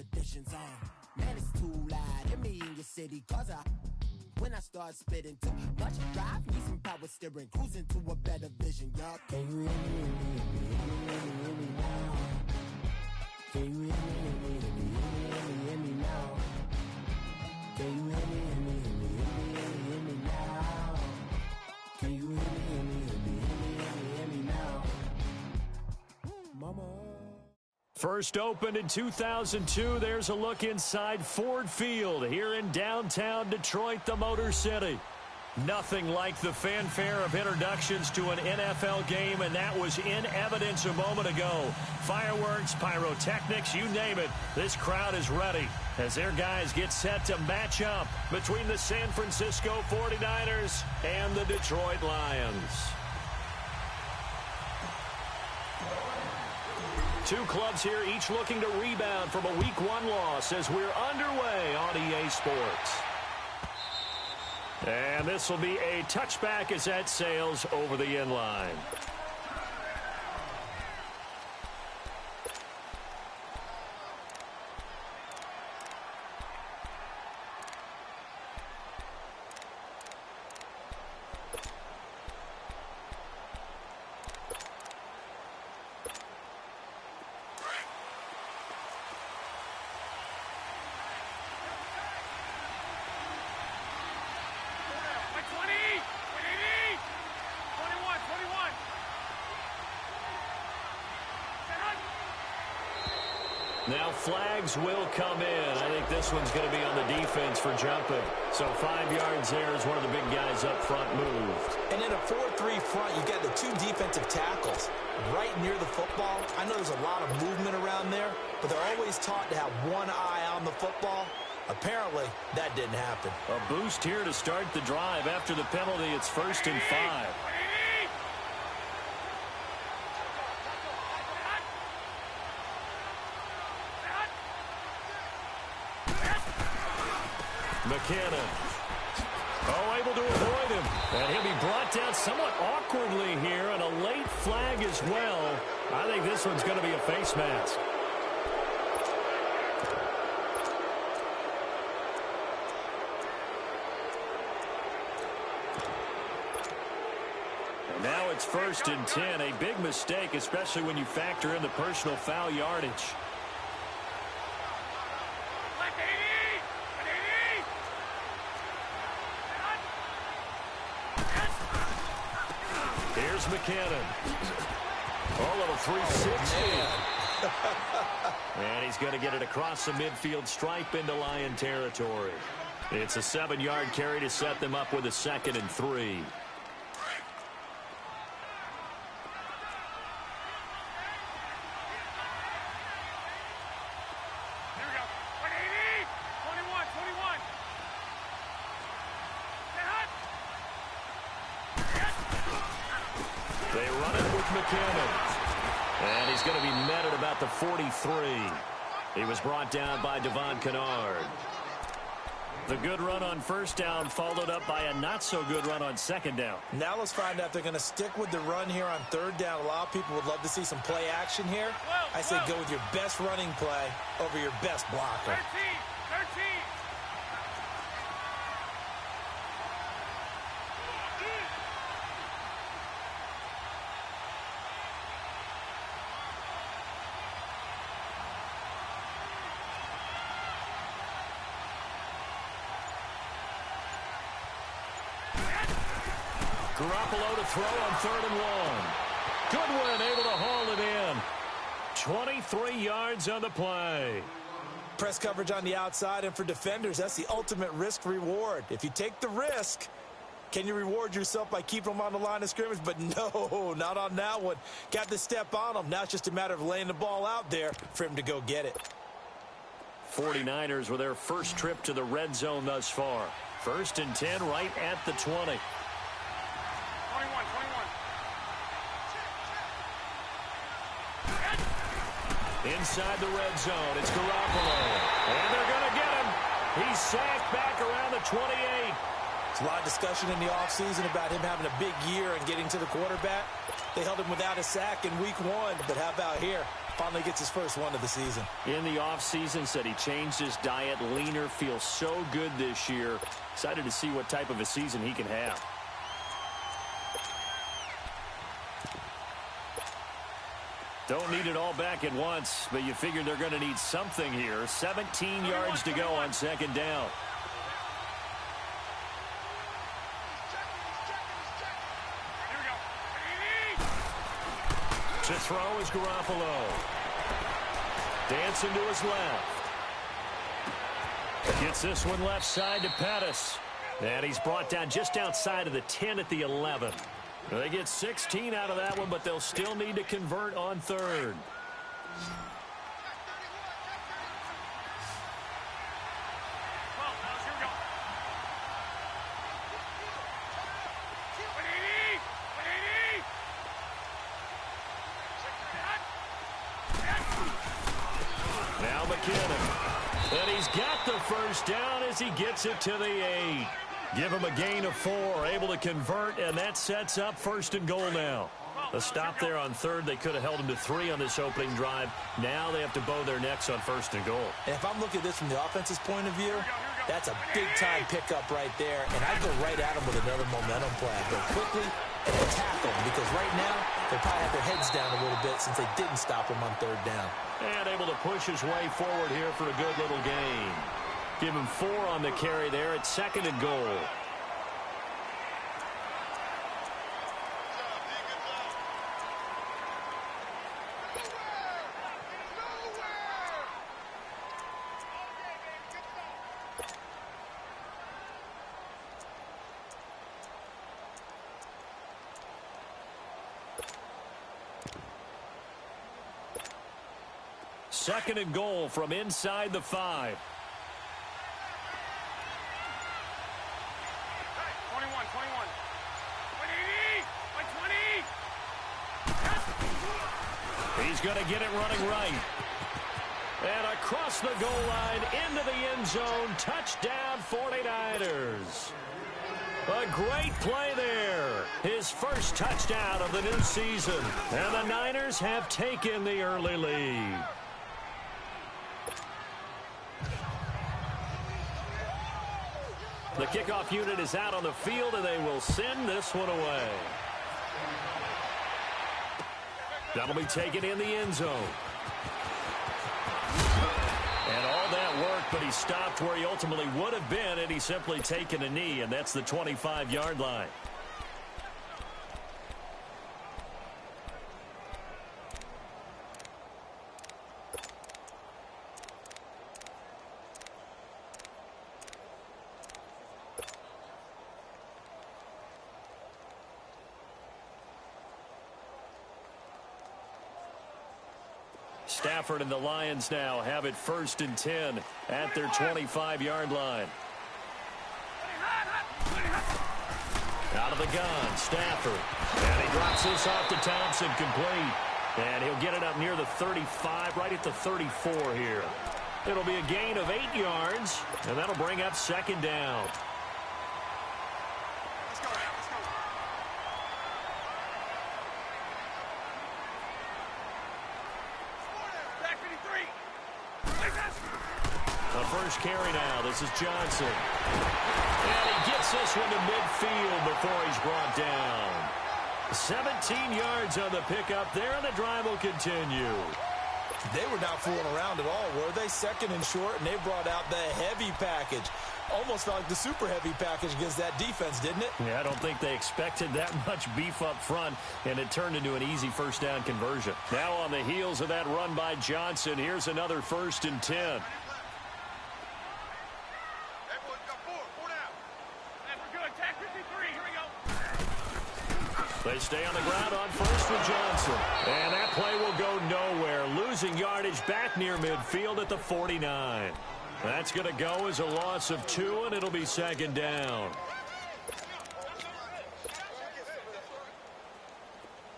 editions on. Man, it's too loud in me in your city, cause when I start spitting too much drive, need some power steering, cruising to a better vision, y'all. Can you hear me, hear me now? Can you hear me now? Can you hear me now? Can you hear me now? Mama. First opened in 2002, there's a look inside Ford Field here in downtown Detroit, the Motor City. Nothing like the fanfare of introductions to an NFL game, and that was in evidence a moment ago. Fireworks, pyrotechnics, you name it, this crowd is ready as their guys get set to match up between the San Francisco 49ers and the Detroit Lions. Two clubs here, each looking to rebound from a Week 1 loss as we're underway on EA Sports. And this will be a touchback as that sails over the end line. Now flags will come in. I think this one's going to be on the defense for jumping. So 5 yards there as one of the big guys up front moved. And in a 4-3 front, you got the two defensive tackles right near the football. I know there's a lot of movement around there, but they're always taught to have one eye on the football. Apparently, that didn't happen. A boost here to start the drive. After the penalty, it's 1st and 5. McKinnon. Oh, able to avoid him. And he'll be brought down somewhat awkwardly here, and a late flag as well. I think this one's going to be a face mask. And now it's 1st and 10. A big mistake, especially when you factor in the personal foul yardage. Here's McKinnon. Oh, little 360. And he's going to get it across the midfield stripe into Lion territory. It's a 7-yard carry to set them up with a 2nd and 3. They run it with McKinnon. And he's going to be met at about the 43. He was brought down by Devon Kennard. The good run on 1st down followed up by a not-so-good run on 2nd down. Now let's find out if they're going to stick with the run here on 3rd down. A lot of people would love to see some play action here. I say go with your best running play over your best blocker. 13. Garoppolo to throw on 3rd and 1. Goodwin able to haul it in. 23 yards on the play. Press coverage on the outside, and for defenders, that's the ultimate risk-reward. If you take the risk, can you reward yourself by keeping them on the line of scrimmage? But no, not on that one. Got to step on them. Now it's just a matter of laying the ball out there for him to go get it. 49ers with their first trip to the red zone thus far. 1st and 10 right at the 20. 21. Inside the red zone, it's Garoppolo. And they're going to get him. He's sacked back around the 28. A lot of discussion in the offseason about him having a big year and getting to the quarterback. They held him without a sack in week 1, but how about here? Finally gets his first one of the season. In the offseason, said he changed his diet, leaner, feels so good this year. Excited to see what type of a season he can have. Don't need it all back at once, but you figure they're going to need something here. 17 yards to go on second down. To throw is Garoppolo. Dancing to his left. Gets this one left side to Pettis. And he's brought down just outside of the 10 at the 11. They get 16 out of that one, but they'll still need to convert on third. Now McKinnon. And he's got the first down as he gets it to the 8. Give him a gain of 4, able to convert, and that sets up first and goal now. A stop there on third. They could have held him to 3 on this opening drive. Now they have to bow their necks on first and goal. And if I'm looking at this from the offense's point of view, that's a big-time pickup right there. And I'd go right at him with another momentum play. Go quickly and attack them, because right now they probably have their heads down a little bit since they didn't stop him on third down. And able to push his way forward here for a good little gain. Give him 4 on the carry there at second and goal. Second and goal from inside the 5. 20. He's going to get it running right. And across the goal line into the end zone. Touchdown 49ers. A great play there. His first touchdown of the new season. And the Niners have taken the early lead. The kickoff unit is out on the field, and they will send this one away. That'll be taken in the end zone. And all that work, but he stopped where he ultimately would have been, and he's simply taken a knee, and that's the 25-yard line. Stafford and the Lions now have it first and 10 at their 25-yard line. Out of the gun, Stafford. And he drops this off to Thompson, complete. And he'll get it up near the 35, right at the 34 here. It'll be a gain of 8 yards, and that'll bring up second down. Carry now. This is Johnson. And he gets this one to midfield before he's brought down. 17 yards on the pickup there, and the drive will continue. They were not fooling around at all, were they? Second and short, and they brought out the heavy package. Almost felt like the super heavy package against that defense, didn't it? Yeah, I don't think they expected that much beef up front, and it turned into an easy first down conversion. Now on the heels of that run by Johnson, here's another first and 10. They stay on the ground on first with Johnson. And that play will go nowhere. Losing yardage back near midfield at the 49. That's going to go as a loss of 2, and it'll be second down.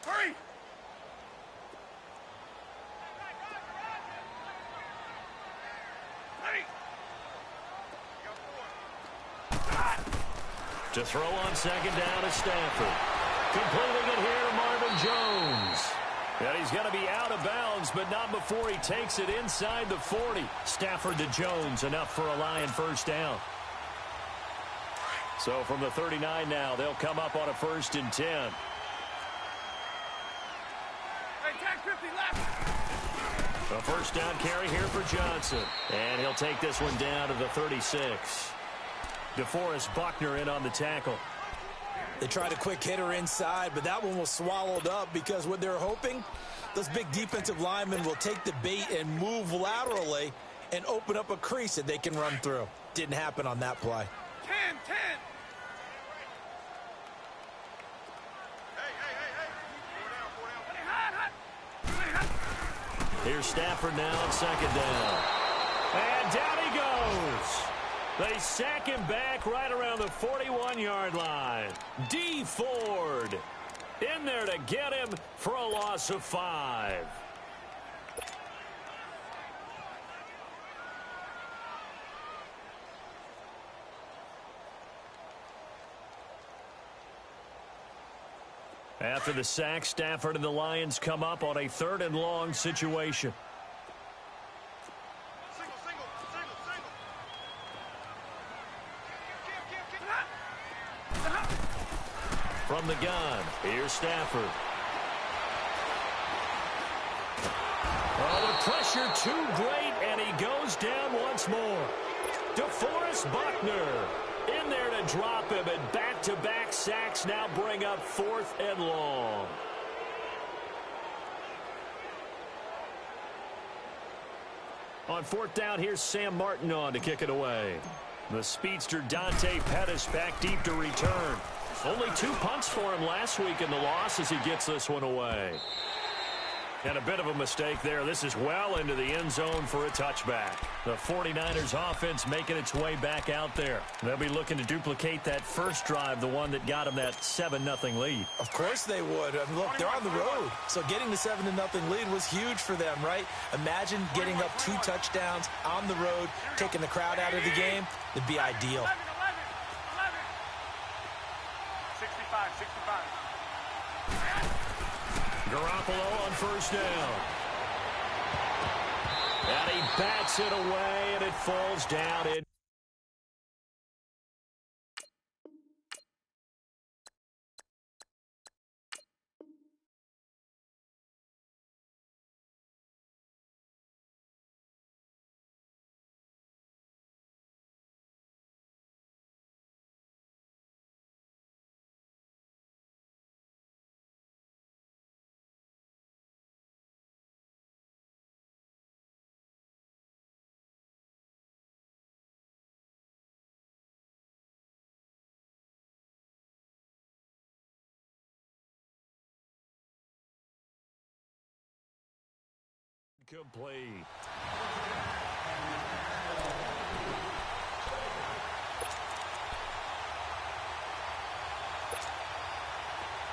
Hurry! To throw on second down is Stafford. Completing it here to Marvin Jones. And he's going to be out of bounds, but not before he takes it inside the 40. Stafford to Jones, enough for a Lion first down. So from the 39 now, they'll come up on a 1st and 10. Hey, tag 50 left. A first down carry here for Johnson. And he'll take this one down to the 36. DeForest Buckner in on the tackle. They tried a quick hitter inside, but that one was swallowed up because what they're hoping, those big defensive linemen will take the bait and move laterally and open up a crease that they can run through. Didn't happen on that play. 10. Here's Stafford now on second down. And down he goes. They sack him back right around the 41-yard line. D. Ford in there to get him for a loss of 5. After the sack, Stafford and the Lions come up on a 3rd and long situation. From the gun, here's Stafford. Oh, the pressure too great, and he goes down once more. DeForest Buckner in there to drop him, and back-to-back sacks now bring up 4th and long. On 4th down, here's Sam Martin on to kick it away. The speedster Dante Pettis back deep to return. Only 2 punts for him last week in the loss as he gets this one away. And a bit of a mistake there. This is well into the end zone for a touchback. The 49ers offense making its way back out there. They'll be looking to duplicate that first drive, the one that got them that 7-0 lead. Of course they would. I mean, look, they're on the road. So getting the 7-0 lead was huge for them, right? Imagine getting up 2 touchdowns on the road, taking the crowd out of the game. It'd be ideal. 65. Garoppolo on first down. And he bats it away, and it falls down. Complete.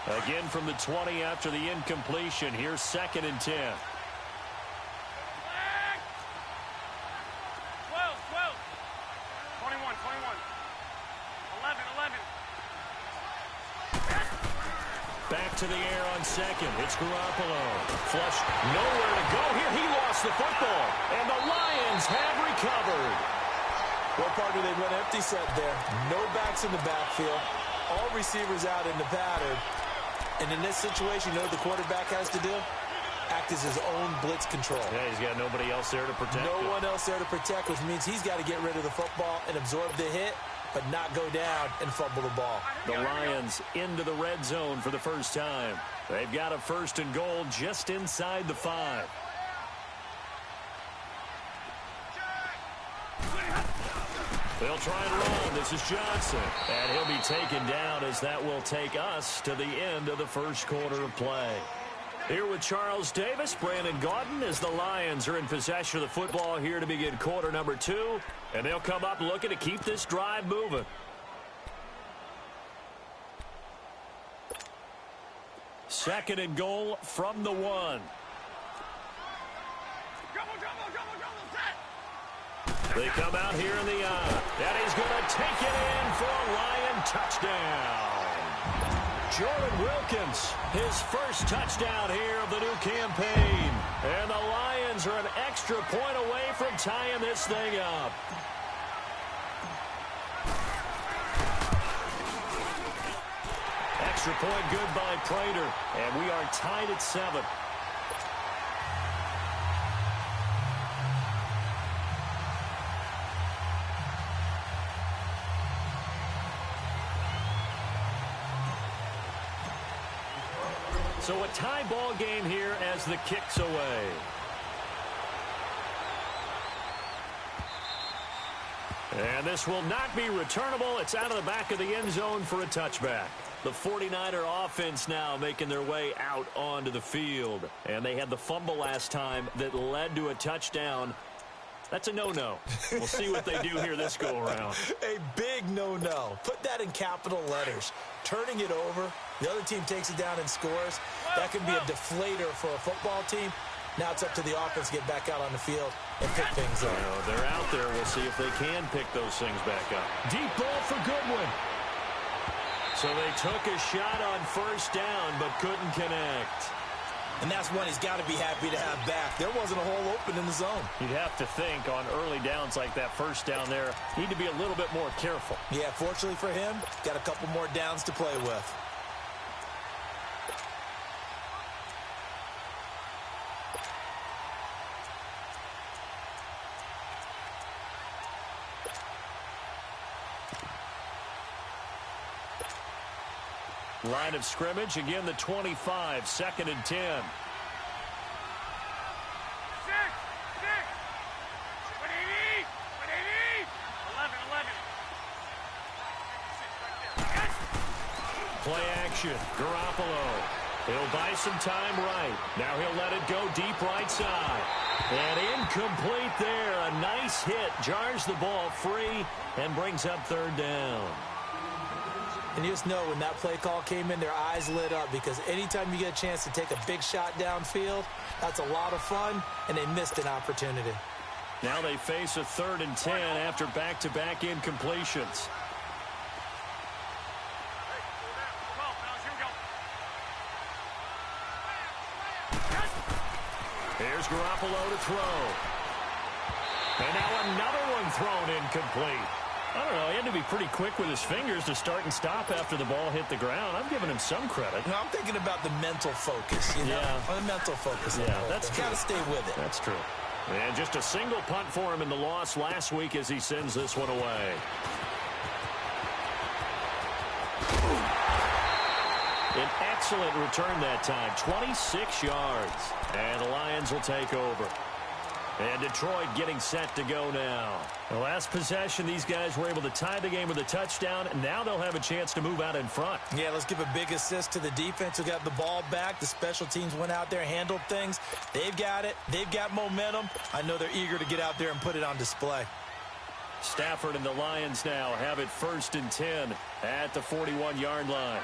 Again from the 20 after the incompletion. Here's 2nd and 10. 12. 21. 11. Back to the air on second. It's Garoppolo. Flush, nowhere to go here. He lost the football. And the Lions have recovered. What part do they run empty set there? No backs in the backfield. All receivers out in the pattern. And in this situation, you know what the quarterback has to do? Act as his own blitz control. Yeah, he's got nobody else there to protect him. No one else there to protect, which means he's got to get rid of the football and absorb the hit, but not go down and fumble the ball. The Lions into the red zone for the first time. They've got a 1st and goal just inside the 5. They'll try and run. This is Johnson. And he'll be taken down as that will take us to the end of the first quarter of play. Here with Charles Davis, Brandon Gaudin, as the Lions are in possession of the football here to begin quarter number 2. And they'll come up looking to keep this drive moving. Second and goal from the 1. They come out here in the eye. And he's going to take it in for a Lion and touchdown. Jordan Wilkins, his first touchdown here of the new campaign. And the Lions are an extra point away from tying this thing up. Extra point good by Prater, and we are tied at 7. So a tie ball game here as the kick's away. And this will not be returnable. It's out of the back of the end zone for a touchback. The 49er offense now making their way out onto the field. And they had the fumble last time that led to a touchdown. That's a no-no. We'll see what they do here this go-around. A big no-no. Put that in capital letters. Turning it over, the other team takes it down and scores. That can be a deflator for a football team. Now it's up to the offense to get back out on the field and pick things up. Well, they're out there. We'll see if they can pick those things back up. Deep ball for Goodwin. So they took a shot on first down but couldn't connect. And that's one he's got to be happy to have back. There wasn't a hole open in the zone. You'd have to think on early downs like that first down there, need to be a little bit more careful. Yeah, fortunately for him, got a couple more downs to play with. Line of scrimmage, again the 25, 2nd and 10. 6, 6, 180, 180, 11, 11. Play action, Garoppolo. He'll buy some time right. Now he'll let it go deep right side. And incomplete there. A nice hit, jars the ball free and brings up 3rd down. And you just know when that play call came in, their eyes lit up because anytime you get a chance to take a big shot downfield, that's a lot of fun, and they missed an opportunity. Now they face a 3rd and 10 after back-to-back incompletions. Here's Garoppolo to throw. And now another one thrown incomplete. I don't know, he had to be pretty quick with his fingers to start and stop after the ball hit the ground. I'm giving him some credit. No, I'm thinking about the mental focus, you know? Yeah. The mental focus. Yeah, that's true. Got to stay with it. That's true. And just a single punt for him in the loss last week as he sends this one away. An excellent return that time, 26 yards. And the Lions will take over. And Detroit getting set to go now. The last possession, these guys were able to tie the game with a touchdown, and now they'll have a chance to move out in front. Yeah, let's give a big assist to the defense who got the ball back. The special teams went out there, handled things. They've got it. They've got momentum. I know they're eager to get out there and put it on display. Stafford and the Lions now have it 1st and 10 at the 41-yard line.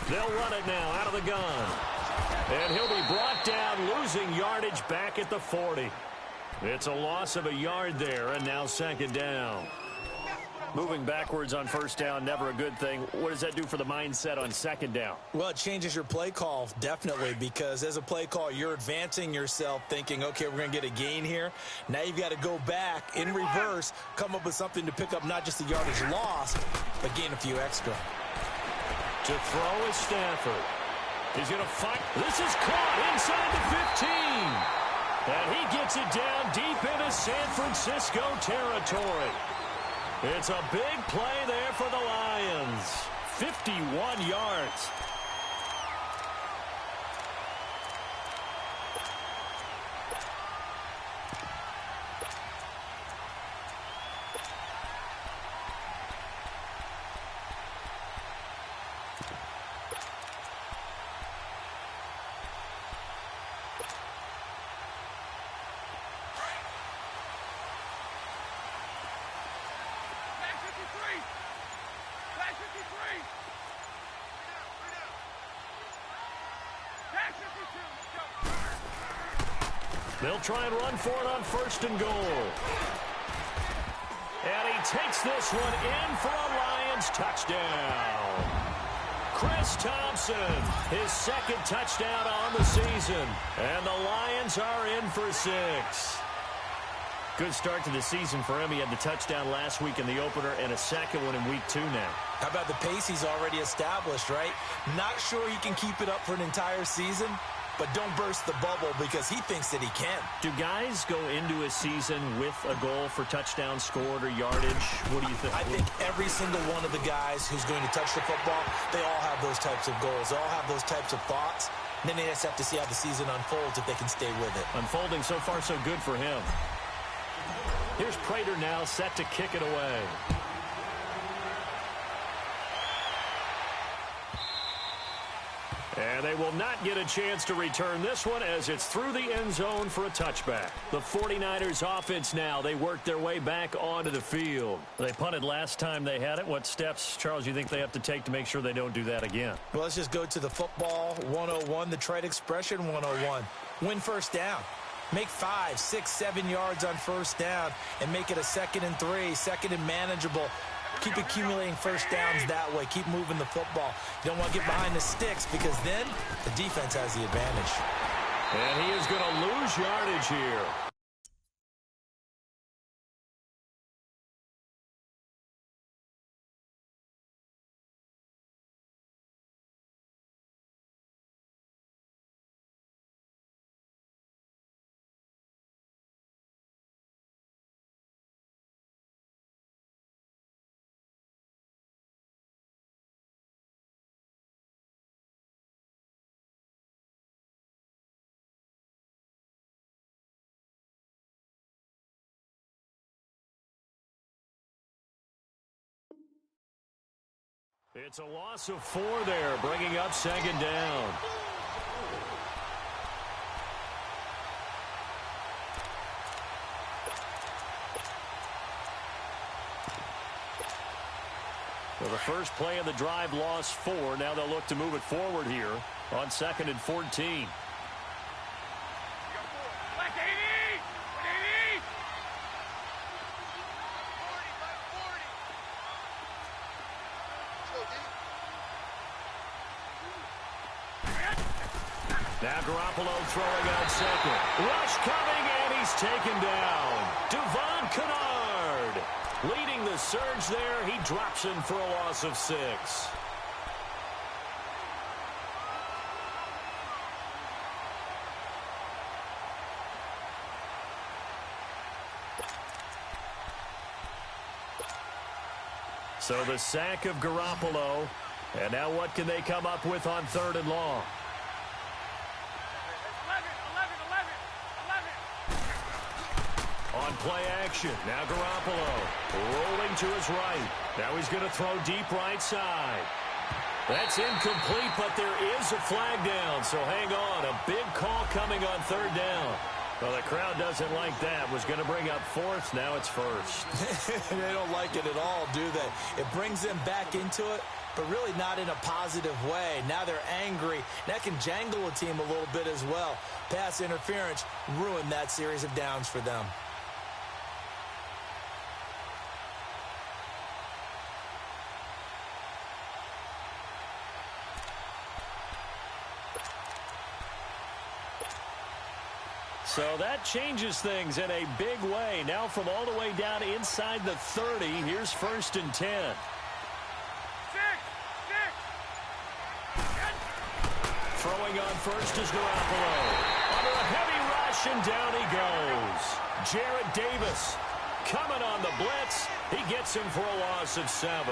They'll run it now out of the gun. And he'll be brought down, losing yardage back at the 40. It's a loss of a yard there, and now 2nd down. Moving backwards on 1st down, never a good thing. What does that do for the mindset on 2nd down? Well, it changes your play call, definitely, because as a play call, you're advancing yourself thinking, okay, we're going to get a gain here. Now you've got to go back in reverse, come up with something to pick up not just the yardage lost, but gain a few extra. To throw is Stafford. He's going to fight. This is caught inside the 15. And he gets it down deep into San Francisco territory. It's a big play there for the Lions. 51 yards. They'll try and run for it on 1st and goal. And he takes this one in for a Lions touchdown. Chris Thompson, his 2nd touchdown on the season. And the Lions are in for 6. Good start to the season for him. He had the touchdown last week in the opener and a 2nd one in week 2 now. How about the pace he's already established, right? Not sure he can keep it up for an entire season, but don't burst the bubble because he thinks that he can. Do guys go into a season with a goal for touchdowns scored or yardage? What do you think? I think every single one of the guys who's going to touch the football, they all have those types of goals. They all have those types of thoughts. And then they just have to see how the season unfolds if they can stay with it. Unfolding so far so good for him. Here's Prater now set to kick it away. And they will not get a chance to return this one as it's through the end zone for a touchback. The 49ers offense now, they work their way back onto the field. They punted last time they had it. What steps, Charles, you think they have to take to make sure they don't do that again? Well, let's just go to the football 101, the trade expression 101. Win 1st down. Make 5, 6, 7 yards on 1st down and make it a 2nd and 3, 2nd and manageable. Keep accumulating 1st downs that way. Keep moving the football. You don't want to get behind the sticks because then the defense has the advantage. And he is going to lose yardage here. It's a loss of 4 there, bringing up 2nd down. Well, the first play of the drive lost 4. Now they'll look to move it forward here on 2nd and 14. Now Garoppolo throwing on 2nd. Rush coming, and he's taken down. Devon Kennard leading the surge there. He drops in for a loss of 6. So the sack of Garoppolo. And now what can they come up with on 3rd and long? On play action, now Garoppolo rolling to his right. Now he's going to throw deep right side. That's incomplete, but there is a flag down, so hang on. A big call coming on 3rd down. Well, the crowd doesn't like that. Was going to bring up 4th, now it's 1st. They don't like it at all, do they? It brings them back into it, but really not in a positive way. Now they're angry. That can jangle a team a little bit as well. Pass interference ruined that series of downs for them. So that changes things in a big way. Now from all the way down inside the 30, here's 1st and 10. Throwing on 1st is Garoppolo. Under a heavy rush, and down he goes. Jarrett Davis coming on the blitz. He gets him for a loss of 7.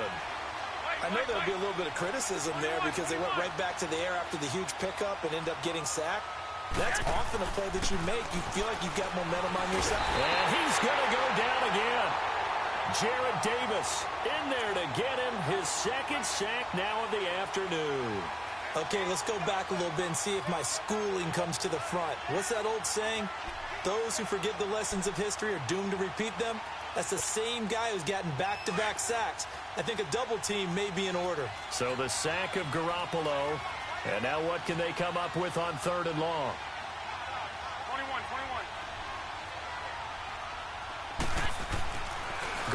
I know there'll be a little bit of criticism there because they went right back to the air after the huge pickup and end up getting sacked. That's often a play that you make. You feel like you've got momentum on your side. And he's going to go down again. Jarrett Davis in there to get him his 2nd sack now of the afternoon. Okay, let's go back a little bit and see if my schooling comes to the front. What's that old saying? Those who forget the lessons of history are doomed to repeat them. That's the same guy who's gotten back-to-back sacks. I think a double team may be in order. So the sack of Garoppolo. And now what can they come up with on 3rd and long? 21.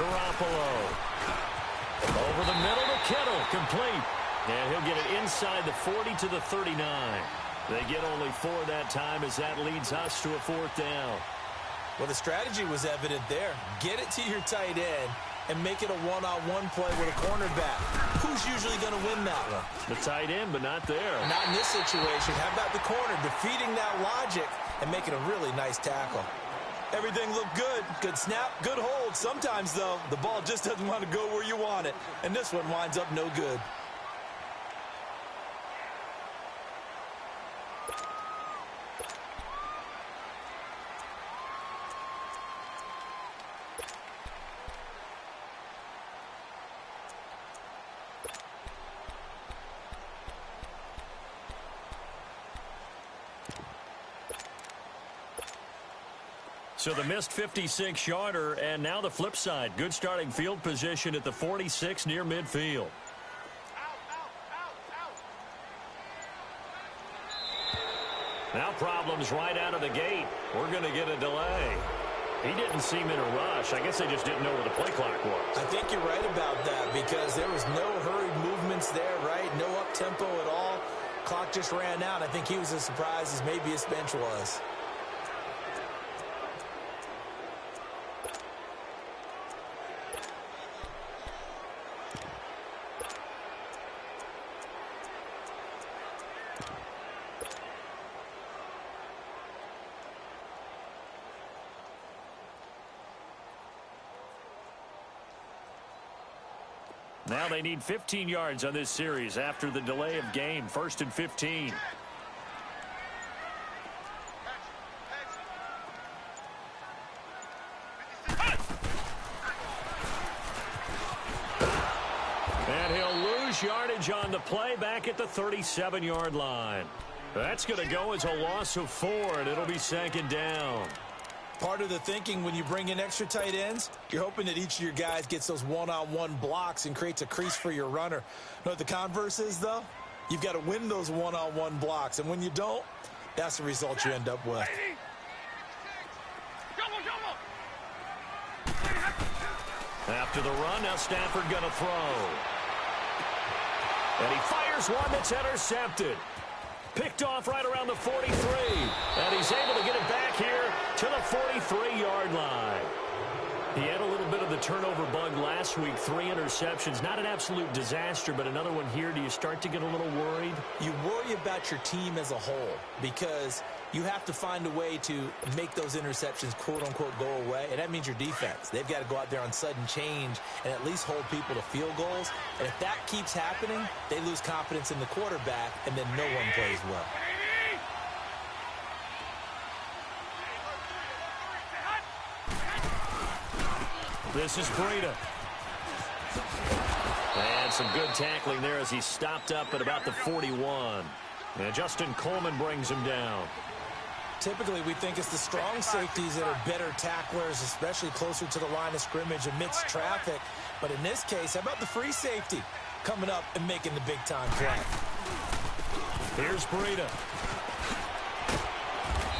Garoppolo. Over the middle to Kittle, complete. And he'll get it inside the 40 to the 39. They get only 4 that time as that leads us to a 4th down. Well, the strategy was evident there. Get it to your tight end and make it a one-on-one play with a cornerback. Who's usually going to win that one? The tight end, but not there. Not in this situation. How about the corner defeating that logic and making a really nice tackle? Everything looked good. Good snap, good hold. Sometimes, though, the ball just doesn't want to go where you want it. And this one winds up no good. So the missed 56-yarder, and now the flip side. Good starting field position at the 46 near midfield. Now problems right out of the gate. We're going to get a delay. He didn't seem in a rush. I guess they just didn't know where the play clock was. I think you're right about that because there was no hurried movements there, right? No up-tempo at all. Clock just ran out. I think he was as surprised as maybe his bench was. Now they need 15 yards on this series after the delay of game. 1st and 15. And he'll lose yardage on the play back at the 37-yard line. That's going to go as a loss of 4, and it'll be 2nd down. Part of the thinking when you bring in extra tight ends, you're hoping that each of your guys gets those one-on-one blocks and creates a crease for your runner. You know what the converse is, though? You've got to win those one-on-one blocks, and when you don't, that's the result you end up with. After the run, now Stafford going to throw. And he fires one that's intercepted. Picked off right around the 43. And he's able to get it back here to the 43-yard line. He had a little bit of the turnover bug last week. 3 interceptions. Not an absolute disaster, but another one here. Do you start to get a little worried? You worry about your team as a whole because you have to find a way to make those interceptions, quote-unquote, go away. And that means your defense. They've got to go out there on sudden change and at least hold people to field goals. And if that keeps happening, they lose confidence in the quarterback, and then no one plays well. This is Breida. And some good tackling there as he stopped up at about the 41. And Justin Coleman brings him down. Typically, we think it's the strong safeties that are better tacklers, especially closer to the line of scrimmage amidst traffic. But in this case, how about the free safety coming up and making the big-time play? Here's Breida.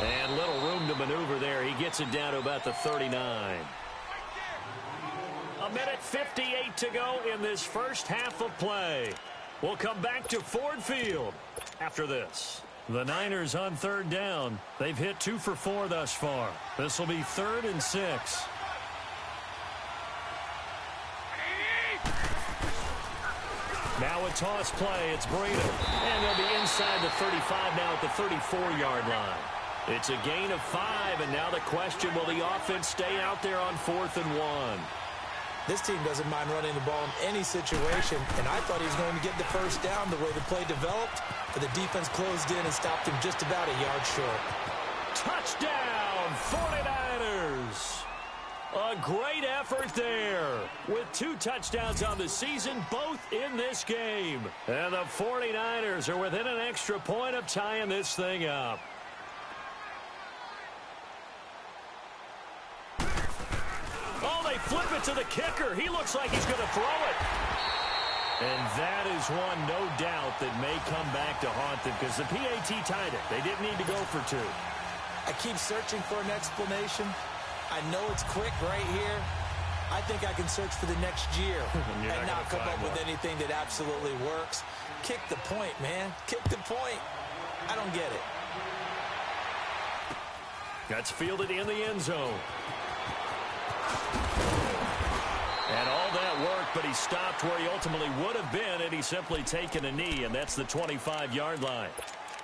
And little room to maneuver there. He gets it down to about the 39. A minute 58 to go in this first half of play. We'll come back to Ford Field after this. The Niners on 3rd down. They've hit 2 for 4 thus far. This will be 3rd and 6. Now a toss play. It's Breida. And they'll be inside the 35 now at the 34-yard line. It's a gain of 5, and now the question, will the offense stay out there on 4th and 1? This team doesn't mind running the ball in any situation, and I thought he was going to get the first down the way the play developed, but the defense closed in and stopped him just about a yard short. Touchdown, 49ers! A great effort there with 2 touchdowns on the season, both in this game. And the 49ers are within an extra point of tying this thing up. Oh, they flip it to the kicker. He looks like he's going to throw it. And that is one, no doubt, that may come back to haunt them because the PAT tied it. They didn't need to go for 2. I keep searching for an explanation. I know it's quick right here, I think I can search for the next year and not come up with anything that absolutely works. Kick the point, man. Kick the point. I don't get it. That's fielded in the end zone. And all that work, but he stopped where he ultimately would have been had he simply taken a knee, and that's the 25-yard line.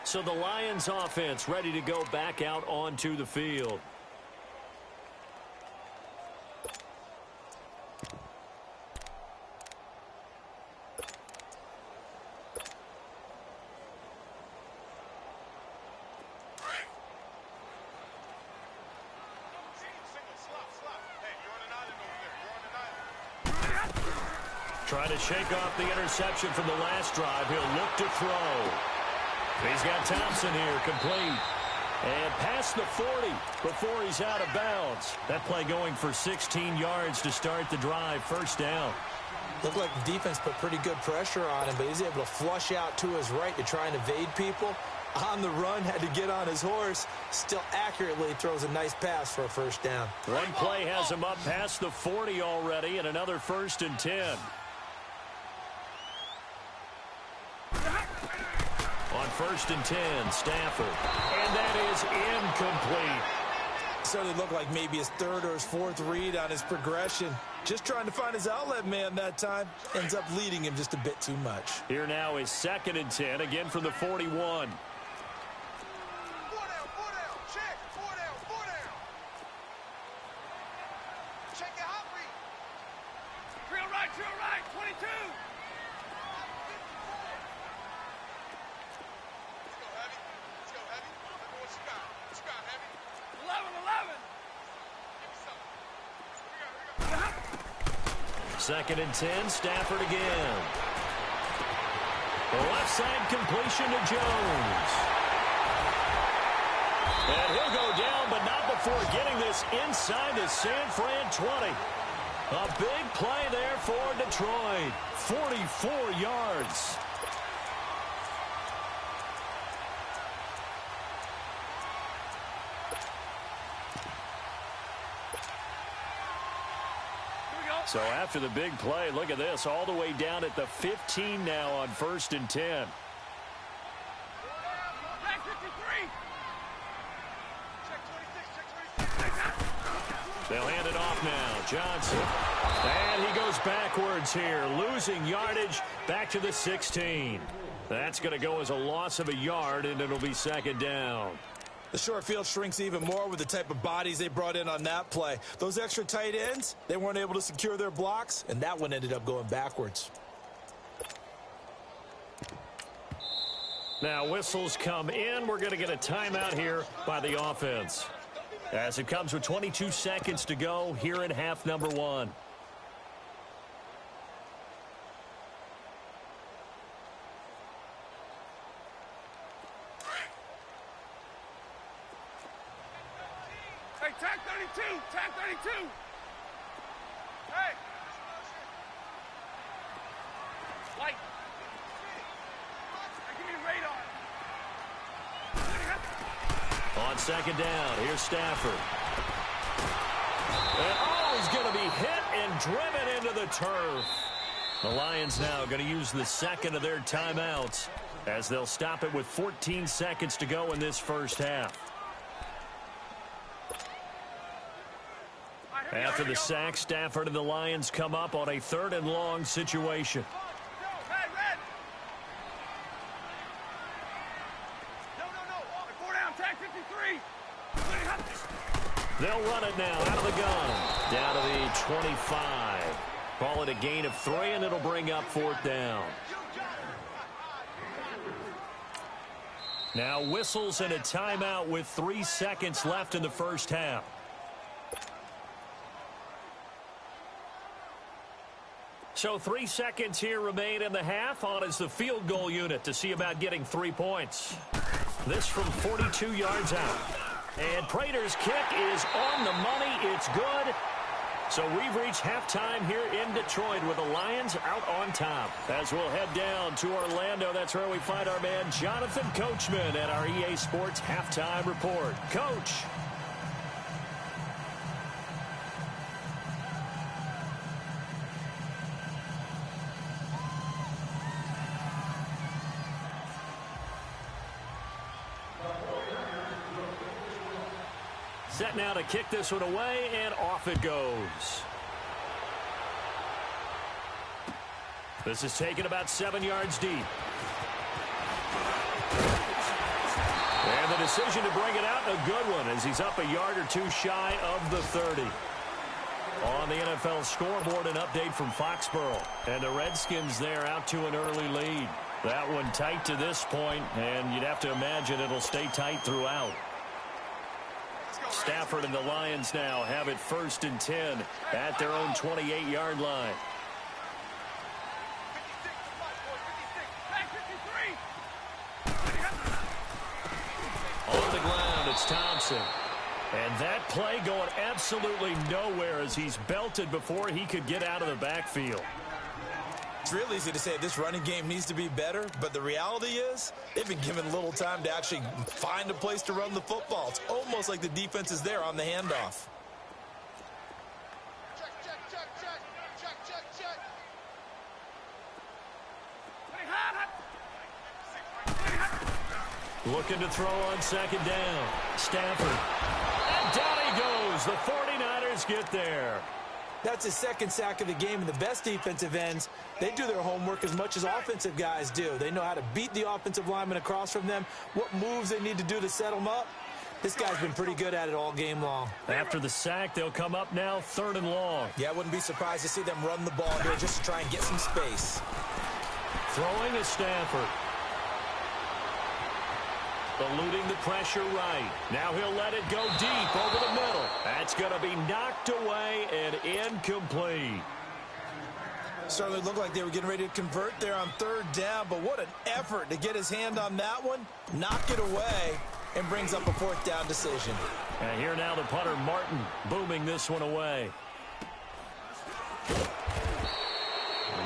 So the Lions offense ready to go back out onto the field. Trying to shake off the interception from the last drive. He'll look to throw. He's got Thompson here, complete. And past the 40 before he's out of bounds. That play going for 16 yards to start the drive. First down. Looked like the defense put pretty good pressure on him, but he's able to flush out to his right to try and evade people. On the run, had to get on his horse. Still accurately throws a nice pass for a first down. One play has him up past the 40 already, and another 1st and 10. On 1st and 10, Stafford. And that is incomplete. Certainly looked like maybe his 3rd or his 4th read on his progression. Just trying to find his outlet man that time. Ends up leading him just a bit too much. Here now is 2nd and 10, again from the 41. Second and 10, Stafford again. The left side completion to Jones. And he'll go down, but not before getting this inside the San Fran 20. A big play there for Detroit. 44 yards. So after the big play, look at this, all the way down at the 15 now on 1st and 10. They'll hand it off now. Johnson. And he goes backwards here, losing yardage back to the 16. That's going to go as a loss of a yard, and it'll be 2nd down. The short field shrinks even more with the type of bodies they brought in on that play. Those extra tight ends, they weren't able to secure their blocks, and that one ended up going backwards. Now whistles come in. We're going to get a timeout here by the offense, as it comes with 22 seconds to go here in half number 1. Hey, tag 32! Tag 32! Hey! Light! Hey, give me radar! On 2nd down, here's Stafford. And he's going to be hit and driven into the turf. The Lions now going to use the 2nd of their timeouts, as they'll stop it with 14 seconds to go in this first half. After the sack, Stafford and the Lions come up on a 3rd and long situation. Four down, tag 53. They'll run it now out of the gun. Down to the 25. Call it a gain of 3, and it'll bring up 4th down. Now whistles and a timeout with 3 seconds left in the first half. So 3 seconds here remain in the half. On is the field goal unit to see about getting 3 points. This from 42 yards out. And Prater's kick is on the money. It's good. So we've reached halftime here in Detroit with the Lions out on top. As we'll head down to Orlando, that's where we find our man Jonathan Coachman at our EA Sports Halftime Report. Coach. Set now to kick this one away, and off it goes. This is taken about 7 yards deep. And the decision to bring it out, a good one, as he's up a yard or two shy of the 30. On the NFL scoreboard, an update from Foxborough. And the Redskins there out to an early lead. That one tight to this point, and you'd have to imagine it'll stay tight throughout. Stafford and the Lions now have it 1st and 10 at their own 28-yard line. On the ground, it's Thompson. And that play going absolutely nowhere as he's belted before he could get out of the backfield. It's real easy to say this running game needs to be better, but the reality is they've been given little time to actually find a place to run the football. It's almost like the defense is there on the handoff. Looking to throw on 2nd down. Stafford. And down he goes. The 49ers get there. That's his 2nd sack of the game, and the best defensive ends, they do their homework as much as offensive guys do. They know how to beat the offensive lineman across from them, what moves they need to do to set them up. This guy's been pretty good at it all game long. After the sack, they'll come up now 3rd and long. Yeah, I wouldn't be surprised to see them run the ball here just to try and get some space. Throwing is Stafford. Eluding the pressure right. Now he'll let it go deep over the middle. That's going to be knocked away and incomplete. Certainly looked like they were getting ready to convert there on 3rd down, but what an effort to get his hand on that one, knock it away, and brings up a 4th down decision. And here now the punter, Martin, booming this one away.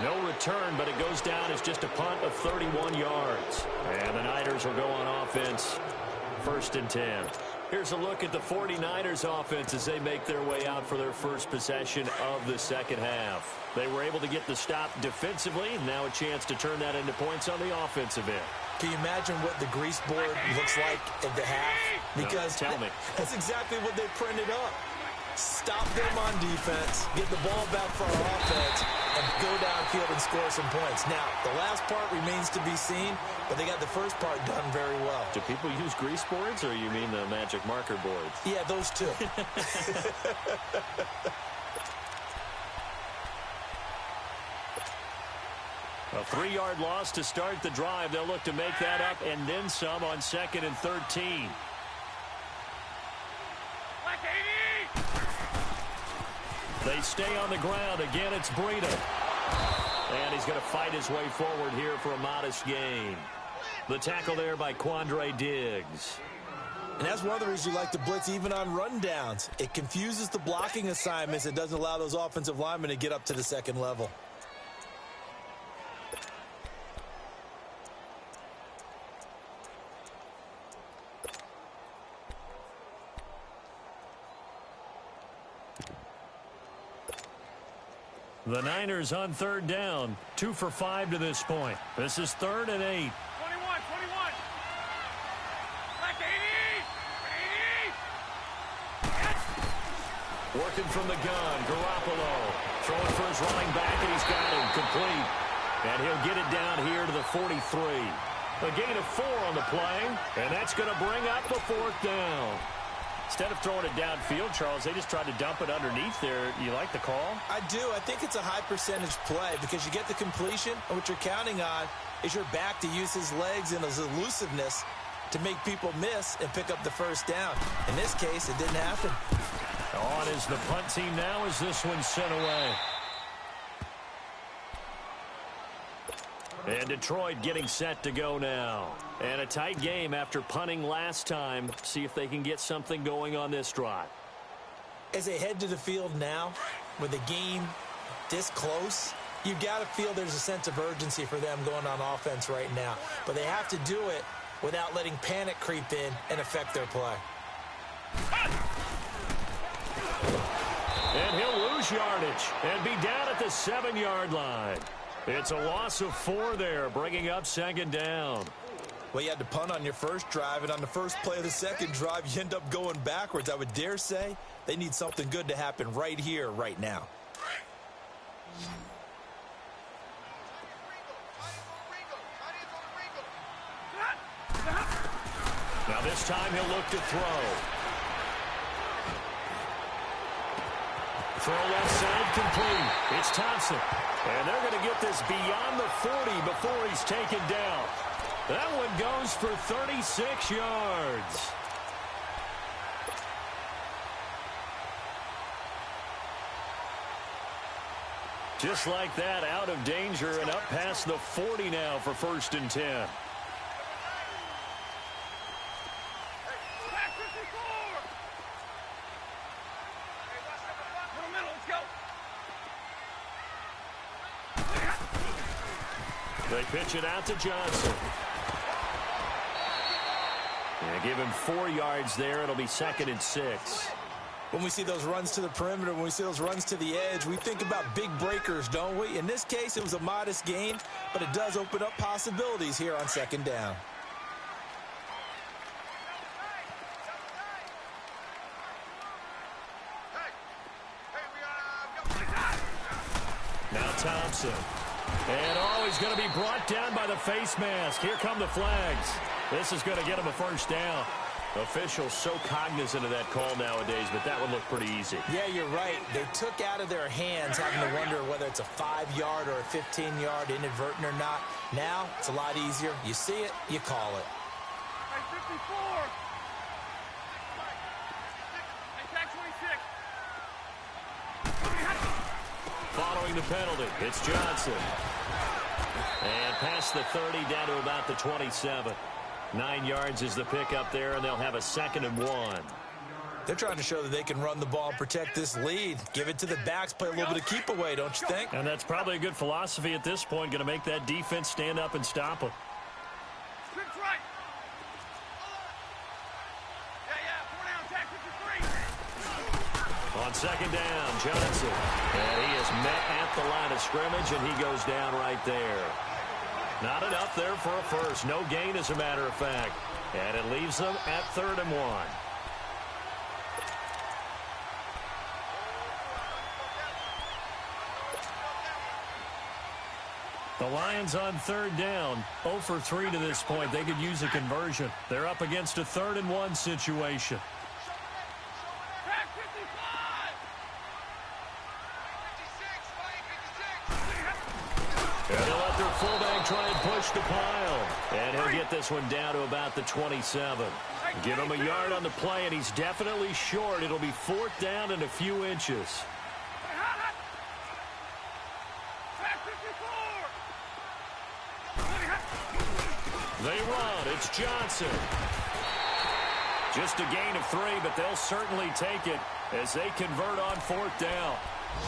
No return, but it goes down as just a punt of 31 yards. And the Niners will go on offense, 1st and 10. Here's a look at the 49ers offense as they make their way out for their first possession of the 2nd half. They were able to get the stop defensively, and now a chance to turn that into points on the offensive end. Can you imagine what the grease board looks like at the half? Because tell me. That's exactly what they printed up. Stop them on defense, get the ball back for our offense, and go downfield and score some points. Now, the last part remains to be seen, but they got the first part done very well. Do people use grease boards, or you mean the magic marker boards? Yeah, those two. A 3-yard loss to start the drive. They'll look to make that up and then some on 2nd and 13. They stay on the ground. Again, it's Breida. And he's going to fight his way forward here for a modest gain. The tackle there by Quandre Diggs. And that's one of the reasons you like to blitz even on rundowns. It confuses the blocking assignments. It doesn't allow those offensive linemen to get up to the 2nd level. The Niners on 3rd down. 2 for 5 to this point. This is 3rd and 8. 21. Back 80. Working from the gun, Garoppolo. Throwing for his running back, and he's got him complete. And he'll get it down here to the 43. A gain of 4 on the play, and that's going to bring up a 4th down. Instead of throwing it downfield, Charles, they just tried to dump it underneath there. You like the call? I do. I think it's a high percentage play because you get the completion, and what you're counting on is your back to use his legs and his elusiveness to make people miss and pick up the 1st down. In this case, it didn't happen. On is the punt team now as this one's sent away. And Detroit getting set to go now. And a tight game after punting last time. See if they can get something going on this drive. As they head to the field now, with the game this close, you've got to feel there's a sense of urgency for them going on offense right now. But they have to do it without letting panic creep in and affect their play. And he'll lose yardage and be down at the 7-yard line. It's a loss of 4 there, bringing up 2nd down. Well, you had to punt on your first drive, and on the first play of the second drive, you end up going backwards. I would dare say they need something good to happen right here, right now. Now this time he'll look to throw. Throw left side complete. It's Thompson. And they're going to get this beyond the 40 before he's taken down. That one goes for 36 yards. Just like that, out of danger and up past the 40 now for 1st and 10. They pitch it out to Johnson. Yeah, give him 4 yards there. It'll be 2nd and 6. When we see those runs to the perimeter, when we see those runs to the edge, we think about big breakers, don't we? In this case, it was a modest gain, but it does open up possibilities here on 2nd down. Now Thompson. And he's going to be brought down by the face mask. Here come the flags. This is going to get him a 1st down. Officials so cognizant of that call nowadays, but that would look pretty easy. Yeah, you're right. They took out of their hands having to wonder whether it's a 5-yard or a 15-yard inadvertent or not. Now, it's a lot easier. You see it, you call it. Hey, 54. Hey, tag 26. Following the penalty, it's Johnson. And past the 30, down to about the 27. 9 yards is the pickup there, and they'll have a 2nd and 1. They're trying to show that they can run the ball and protect this lead. Give it to the backs, play a little bit of keep away, don't you think? And that's probably a good philosophy at this point, going to make that defense stand up and stop them. Script's right. Yeah, 4 down, tag 53. On 2nd down, Johnson. And he is met at the line of scrimmage, and he goes down right there. Not enough there for a first. No gain, as a matter of fact. And it leaves them at 3rd and 1. The Lions on 3rd down. 0 for 3 to this point. They could use a conversion. They're up against a 3rd and 1 situation. Tag 55. And they'll let their fullback try and push the pile. And he'll get this one down to about the 27. Give him a yard on the play, and he's definitely short. It'll be 4th down and a few inches. Tag 54. They run. It's Johnson. Just a gain of 3, but they'll certainly take it as they convert on 4th down.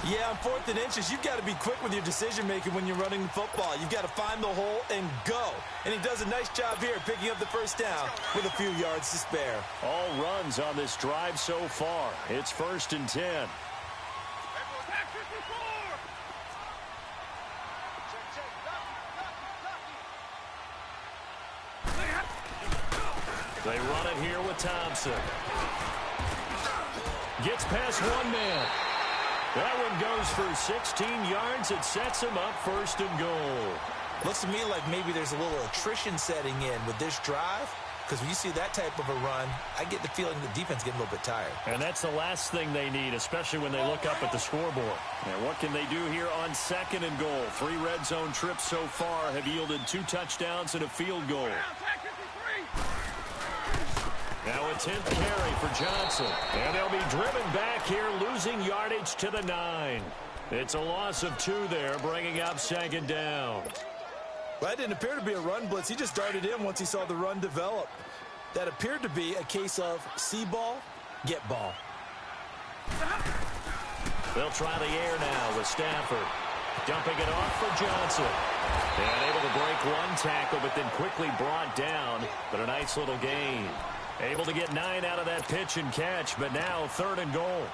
Yeah, on 4th and inches, you've got to be quick with your decision-making when you're running the football. You've got to find the hole and go. And he does a nice job here picking up the 1st down with a few yards to spare. All runs on this drive so far. It's 1st and 10. Tag 54. They run it here with Thompson. Gets past one man. That one goes for 16 yards. It sets him up 1st and goal. Looks to me like maybe there's a little attrition setting in with this drive, because when you see that type of a run, I get the feeling the defense getting a little bit tired. And that's the last thing they need, especially when they look up at the scoreboard. And what can they do here on 2nd and goal? 3 red zone trips so far have yielded 2 touchdowns and a field goal. Tag 53. Now a 10th carry for Johnson. And they'll be driven back here, losing yardage to the 9. It's a loss of 2 there, bringing up 2nd down. Well, that didn't appear to be a run blitz. He just darted in once he saw the run develop. That appeared to be a case of see ball, get ball. They'll try the air now with Stafford. Dumping it off for Johnson. And able to break one tackle, but then quickly brought down. But a nice little gain. Able to get 9 out of that pitch and catch, but now 3rd and goal.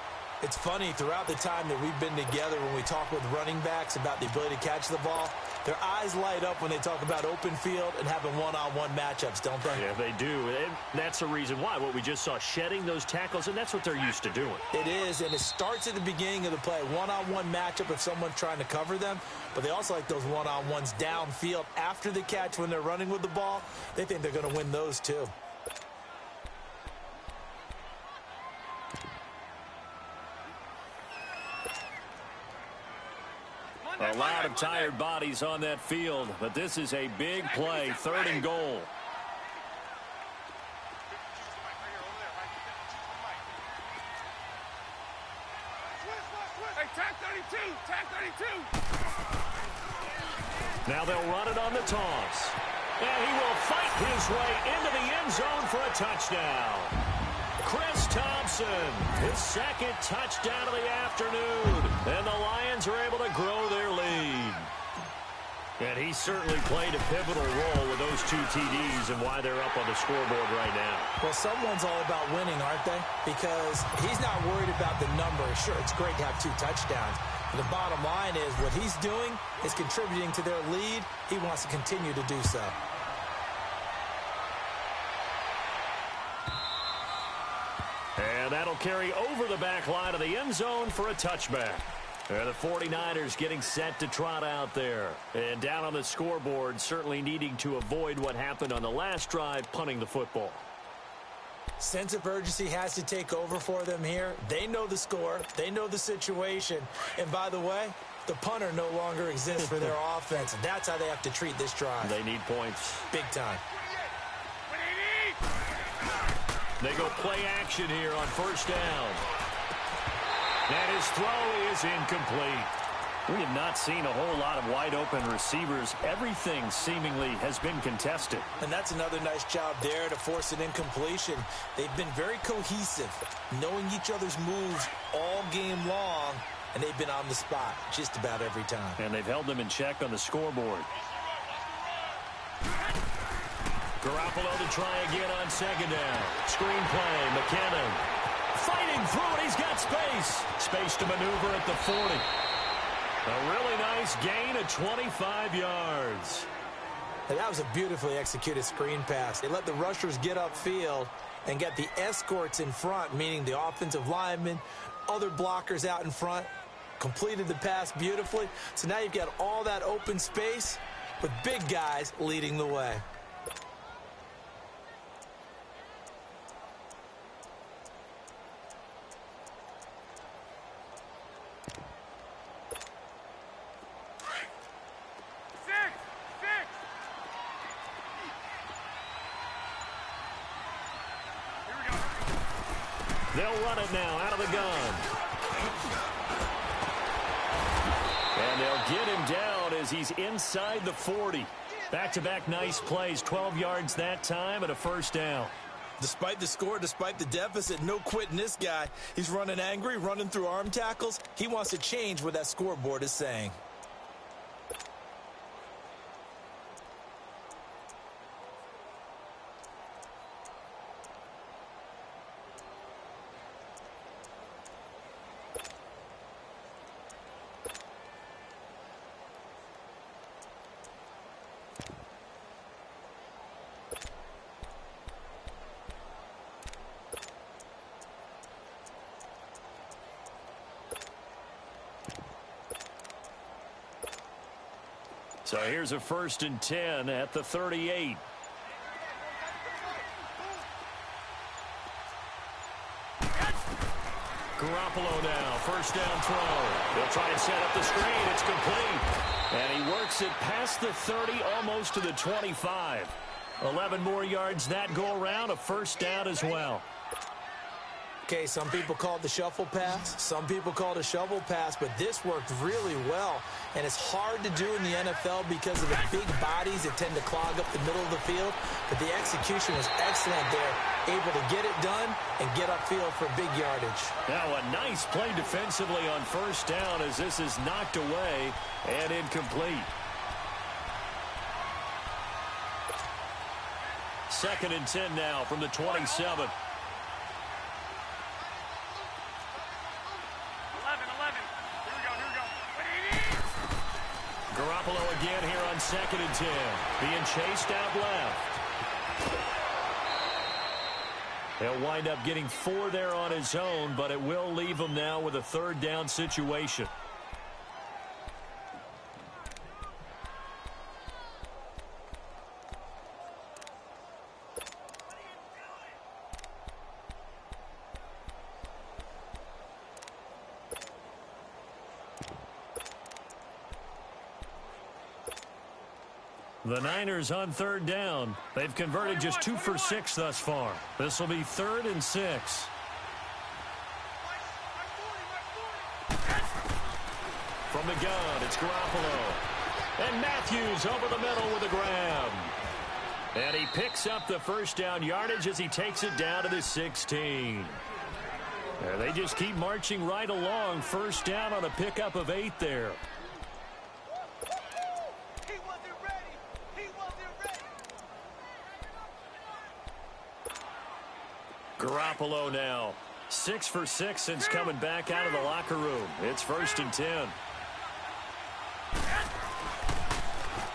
It's funny, throughout the time that we've been together when we talk with running backs about the ability to catch the ball, Their eyes light up when they talk about open field and having one-on-one matchups, don't they? Yeah, they do. And that's the reason why. What we just saw, shedding those tackles, and that's what they're used to doing. It is, and it starts at the beginning of the play. One-on-one matchup if someone's trying to cover them, but they also like those one-on-ones downfield after the catch when they're running with the ball. They think they're going to win those too. A lot of tired bodies on that field, but this is a big play, 3rd and goal. Hey, tag 32, tag 32. Now they'll run it on the toss. And he will fight his way into the end zone for a touchdown. Chris Thompson, his 2nd touchdown of the afternoon. And the Lions are able to grow their lead. And he certainly played a pivotal role with those 2 TDs and why they're up on the scoreboard right now. Well, someone's all about winning, aren't they? Because he's not worried about the number. Sure, it's great to have 2 touchdowns. But the bottom line is what he's doing is contributing to their lead. He wants to continue to do so. And that'll carry over the back line of the end zone for a touchback. The 49ers getting set to trot out there. And down on the scoreboard, certainly needing to avoid what happened on the last drive, punting the football. Sense of urgency has to take over for them here. They know the score. They know the situation. And by the way, the punter no longer exists for their offense. And that's how they have to treat this drive. They need points. Big time. They go play action here on 1st down. And his throw is incomplete. We have not seen a whole lot of wide open receivers. Everything seemingly has been contested. And that's another nice job there to force an incompletion. They've been very cohesive, knowing each other's moves all game long, and they've been on the spot just about every time. And they've held them in check on the scoreboard. Garoppolo to try again on 2nd down. Screen play, McKinnon. Fighting through it, he's got space. Space to maneuver at the 40. A really nice gain of 25 yards. And that was a beautifully executed screen pass. They let the rushers get upfield and get the escorts in front, meaning the offensive linemen, other blockers out in front, completed the pass beautifully. So now you've got all that open space with big guys leading the way. They'll run it now out of the gun. And they'll get him down as he's inside the 40. Back-to-back nice plays, 12 yards that time and a 1st down. Despite the score, despite the deficit, no quitting this guy. He's running angry, running through arm tackles. He wants to change what that scoreboard is saying. So here's a 1st and 10 at the 38. Garoppolo now, 1st down throw. They'll try to set up the screen. It's complete. And he works it past the 30, almost to the 25. 11 more yards that go around, a 1st down as well. Okay, some people call it the shuffle pass. Some people call it a shovel pass, but this worked really well. And it's hard to do in the NFL because of the big bodies that tend to clog up the middle of the field. But the execution was excellent there. Able to get it done and get upfield for big yardage. Now a nice play defensively on 1st down as this is knocked away and incomplete. 2nd and 10 now from the 27. Garoppolo again here on 2nd and 10. Being chased out left. He'll wind up getting 4 there on his own, but it will leave him now with a 3rd down situation. The Niners on 3rd down. They've converted just 2 for 6 thus far. This will be 3rd and 6. From the gun, it's Garoppolo. And Matthews over the middle with a grab. And he picks up the 1st down yardage as he takes it down to the 16. And they just keep marching right along. 1st down on a pickup of 8 there. Garoppolo now. 6 for 6 since coming back out of the locker room. It's 1st and 10.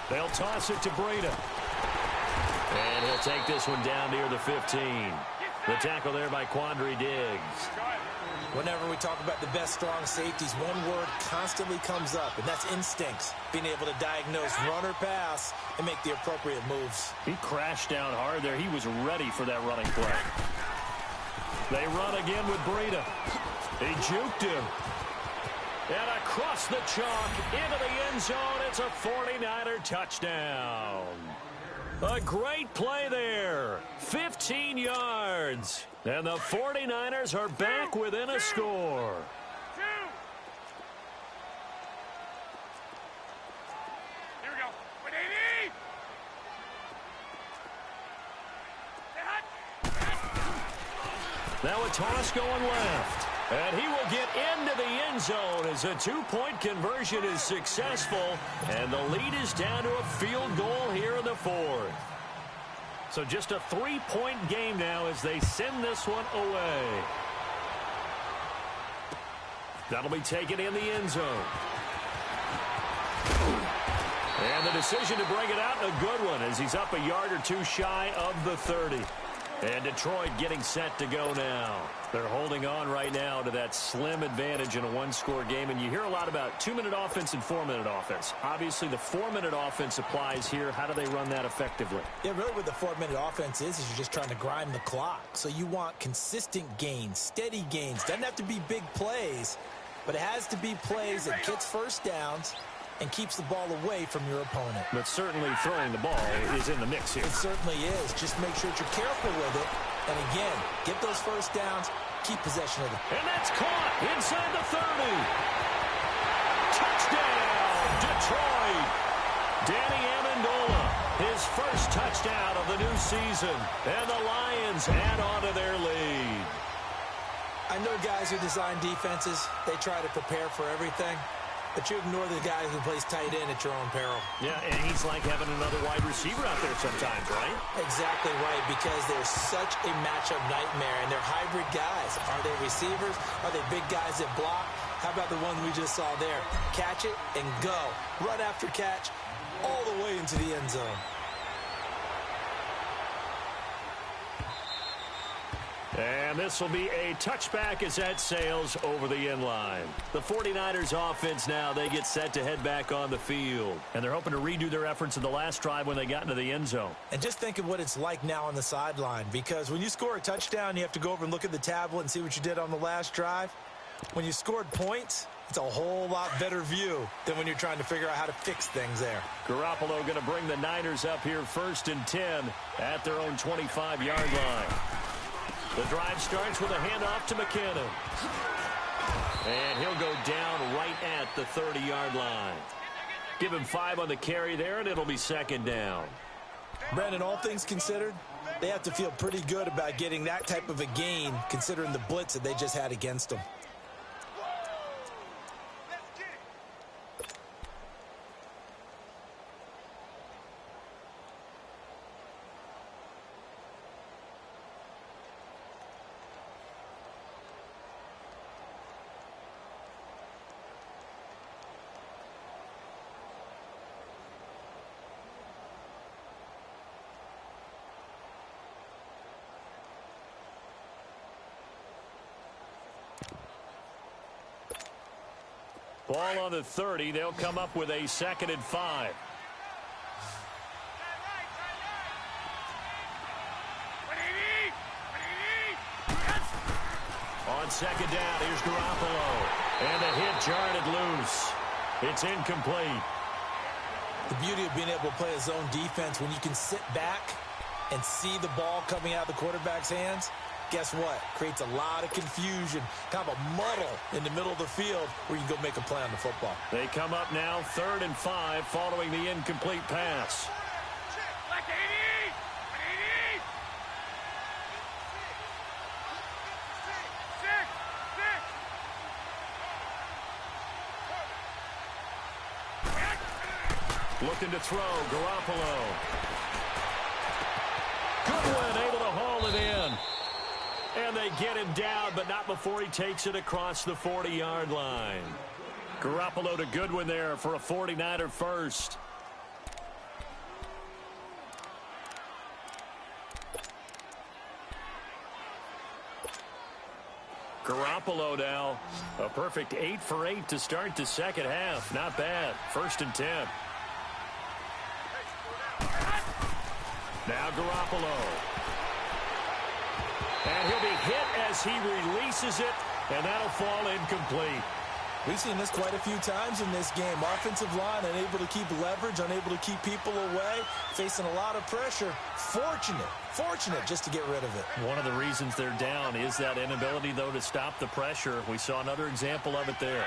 They'll toss it to Breida. And he'll take this one down near the 15. The tackle there by Quandre Diggs. Whenever we talk about the best strong safeties, one word constantly comes up, and that's instincts. Being able to diagnose run or pass and make the appropriate moves. He crashed down hard there. He was ready for that running play. They run again with Breida. He juked him. And across the chalk into the end zone. It's a 49er touchdown. A great play there. 15 yards. And the 49ers are back within a score. Here we go. 180. Now a toss going left. And he will get into the end zone as a 2-point conversion is successful. And the lead is down to a field goal here in the 4th. So just a 3-point game now as they send this one away. That'll be taken in the end zone. And the decision to bring it out, a good one, as he's up a yard or 2 shy of the 30. And Detroit getting set to go now. They're holding on right now to that slim advantage in a 1-score game. And you hear a lot about 2-minute offense and 4-minute offense. Obviously, the 4-minute offense applies here. How do they run that effectively? Yeah, really what the 4-minute offense is you're just trying to grind the clock. So you want consistent gains, steady gains. Doesn't have to be big plays, but it has to be plays that gets 1st downs and keeps the ball away from your opponent. But certainly throwing the ball is in the mix here. It certainly is. Just make sure that you're careful with it. And again, get those 1st downs, keep possession of it. And that's caught inside the 30. Touchdown, Detroit. Danny Amendola, his 1st touchdown of the new season. And the Lions add on to their lead. I know guys who design defenses, they try to prepare for everything. But you ignore the guy who plays tight end at your own peril. Yeah, and he's like having another wide receiver out there sometimes, right? Exactly right, because they're such a matchup nightmare, and they're hybrid guys. Are they receivers? Are they big guys that block? How about the one we just saw there? Catch it and go. Run after catch all the way into the end zone. And this will be a touchback as that sails over the end line. The 49ers offense now, they get set to head back on the field. And they're hoping to redo their efforts in the last drive when they got into the end zone. And just think of what it's like now on the sideline, because when you score a touchdown, you have to go over and look at the tablet and see what you did on the last drive. When you scored points, it's a whole lot better view than when you're trying to figure out how to fix things there. Garoppolo going to bring the Niners up here 1st and 10 at their own 25-yard line. The drive starts with a handoff to McKinnon. And he'll go down right at the 30-yard line. Give him 5 on the carry there, and it'll be 2nd down. Brandon, all things considered, they have to feel pretty good about getting that type of a gain, considering the blitz that they just had against them. Ball on the 30. They'll come up with a 2nd and 5. On 2nd down, here's Garoppolo. And the hit jarred it loose. It's incomplete. The beauty of being able to play a zone defense when you can sit back and see the ball coming out of the quarterback's hands, guess what? Creates a lot of confusion, kind of a muddle in the middle of the field where you can go make a play on the football. They come up now 3rd and 5 following the incomplete pass. Looking to throw, Garoppolo. Goodwin able to haul it in. And they get him down, but not before he takes it across the 40-yard line. Garoppolo to Goodwin there for a 49er first. Garoppolo now, a perfect 8 for 8 to start the second half. Not bad. 1st and 10. Now Garoppolo. And he'll be hit as he releases it, and that'll fall incomplete. We've seen this quite a few times in this game. Offensive line unable to keep leverage, unable to keep people away, facing a lot of pressure. Fortunate just to get rid of it. One of the reasons they're down is that inability, though, to stop the pressure. We saw another example of it there.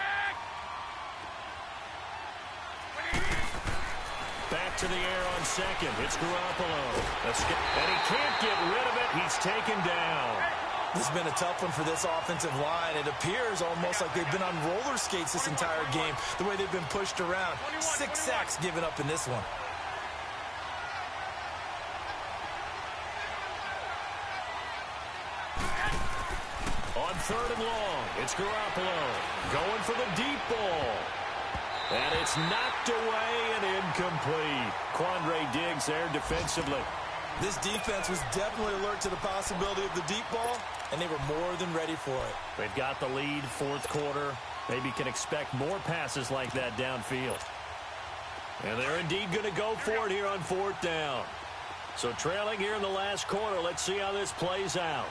Back to the air on 2nd. It's Garoppolo. And he can't get rid of it. He's taken down. This has been a tough one for this offensive line. It appears almost like they've been on roller skates this entire game, the way they've been pushed around. 6 sacks given up in this one. On 3rd and long, it's Garoppolo going for the deep ball. And it's knocked away and incomplete. Quandre Diggs there defensively. This defense was definitely alert to the possibility of the deep ball, and they were more than ready for it. They've got the lead, 4th quarter. Maybe can expect more passes like that downfield. And they're indeed going to go for it here on 4th down. So trailing here in the last quarter. Let's see how this plays out.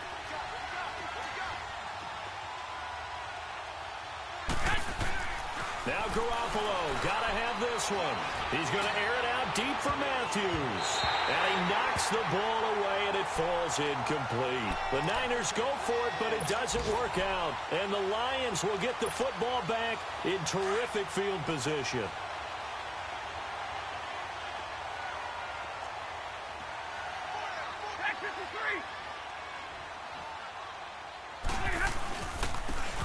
Now Garoppolo, got to have this one. He's going to air it out deep for Matthews. And he knocks the ball away, and it falls incomplete. The Niners go for it, but it doesn't work out. And the Lions will get the football back in terrific field position.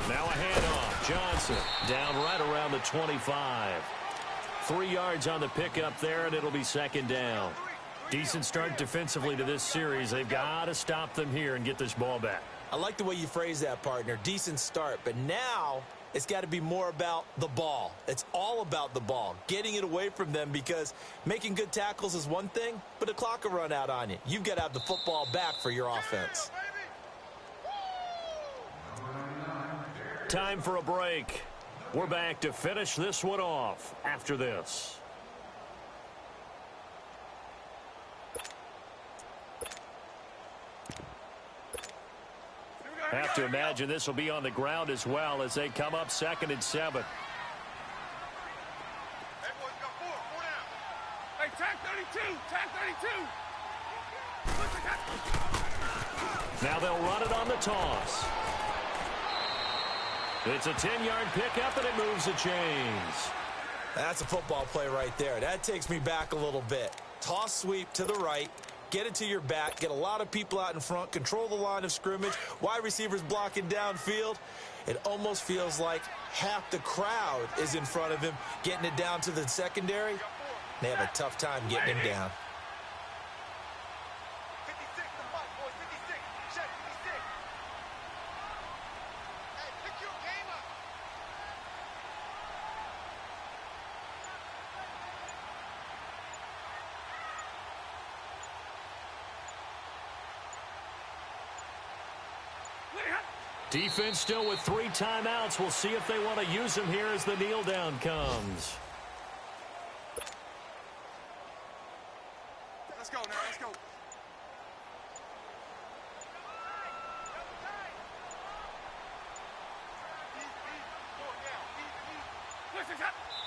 Now a handoff. Johnson down right around the 25. 3 yards on the pickup there, and it'll be 2nd down. Decent start defensively to this series. They've got to stop them here and get this ball back. I like the way you phrase that, partner. Decent start, but now it's got to be more about the ball. It's all about the ball, getting it away from them, because making good tackles is one thing, but the clock will run out on you. You've got to have the football back for your offense. Time for a break. We're back to finish this one off after this. Have to imagine this will be on the ground as well as they come up 2nd and 7. Hey, tag 32, tag 32. Now they'll run it on the toss. It's a 10-yard pickup, and it moves the chains. That's a football play right there. That takes me back a little bit. Toss sweep to the right, get it to your back, get a lot of people out in front, control the line of scrimmage, wide receivers blocking downfield. It almost feels like half the crowd is in front of him, getting it down to the secondary. They have a tough time getting him down. Defense still with 3 timeouts. We'll see if they want to use them here as the kneel down comes. Let's go now. Let's go.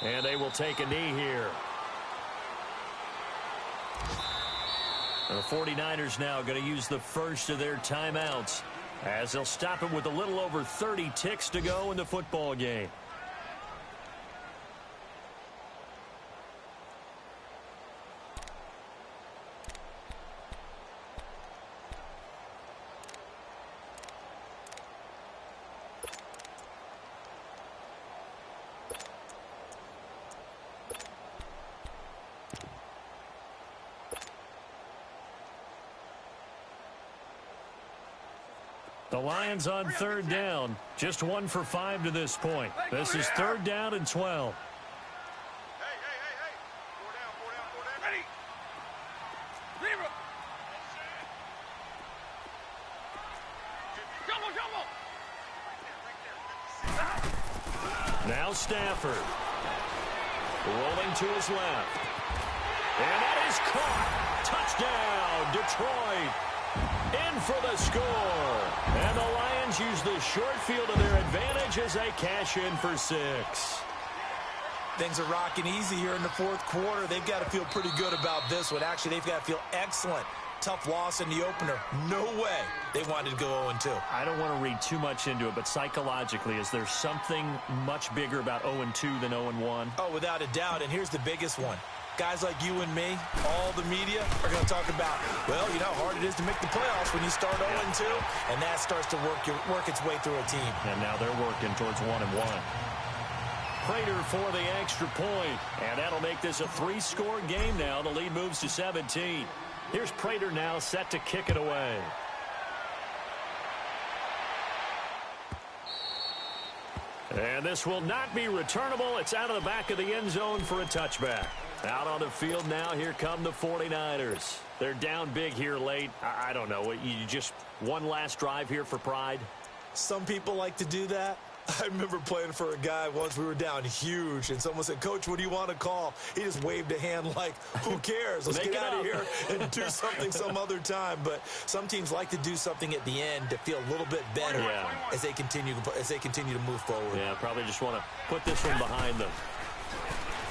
And they will take a knee here. The 49ers now going to use the first of their timeouts as they'll stop it with a little over 30 ticks to go in the football game. The Lions on 3rd down. Just 1 for 5 to this point. This is 3rd down and 12. Hey. 4 down. Ready. Zero. Jumbo. Now Stafford. Rolling to his left. And that is caught. Touchdown, Detroit. In for the score. And the Lions use the short field to their advantage as they cash in for 6. Things are rocking easy here in the 4th quarter. They've got to feel pretty good about this one. Actually, they've got to feel excellent. Tough loss in the opener. No way they wanted to go 0-2. I don't want to read too much into it, but psychologically, is there something much bigger about 0-2 than 0-1? Oh, without a doubt. And here's the biggest one. Guys like you and me, all the media, are going to talk about, well, you know how hard it is to make the playoffs when you start 0-2, and that starts to work its way through a team. And now they're working towards 1-1. Prater for the extra point, and that'll make this a 3-score game now. The lead moves to 17. Here's Prater now set to kick it away. And this will not be returnable. It's out of the back of the end zone for a touchback. Out on the field now, here come the 49ers. They're down big here late. I don't know. You just one last drive here for pride? Some people like to do that. I remember playing for a guy once. We were down huge, and someone said, "Coach, what do you want to call?" He just waved a hand like, who cares? Let's get out of here and do something some other time. But some teams like to do something at the end to feel a little bit better as they continue to move forward. Yeah, probably just want to put this one behind them.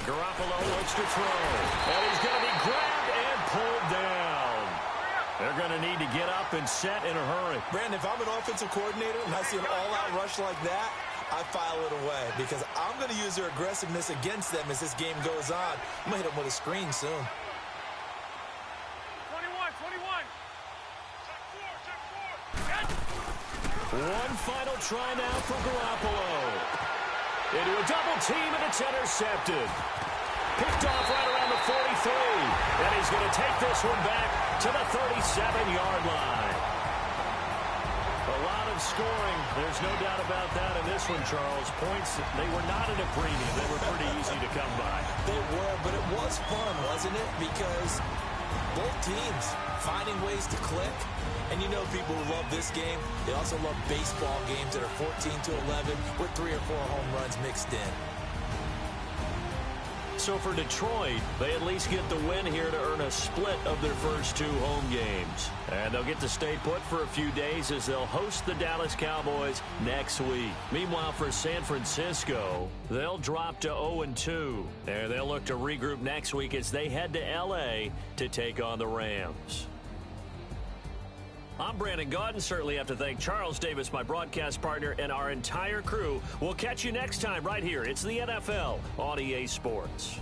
Garoppolo looks to throw, and he's going to be grabbed and pulled down. They're going to need to get up and set in a hurry. Brandon, if I'm an offensive coordinator and I see an all-out rush like that, I file it away because I'm going to use their aggressiveness against them as this game goes on. I'm going to hit them with a screen soon. 21. Check 4. One final try now for Garoppolo. Into a double team, and it's intercepted. Picked off right around the 43. And he's going to take this one back to the 37-yard line. A lot of scoring. There's no doubt about that in this one, Charles. Points, they were not at a premium. They were pretty easy to come by. They were, but it was fun, wasn't it? Because both teams finding ways to click. And you know people who love this game, they also love baseball games that are 14-11 with 3 or 4 home runs mixed in. So for Detroit, they at least get the win here to earn a split of their first 2 home games. And they'll get to stay put for a few days as they'll host the Dallas Cowboys next week. Meanwhile, for San Francisco, they'll drop to 0-2. And they'll look to regroup next week as they head to L.A. to take on the Rams. I'm Brandon Gaudin. Certainly have to thank Charles Davis, my broadcast partner, and our entire crew. We'll catch you next time right here. It's the NFL on EA Sports.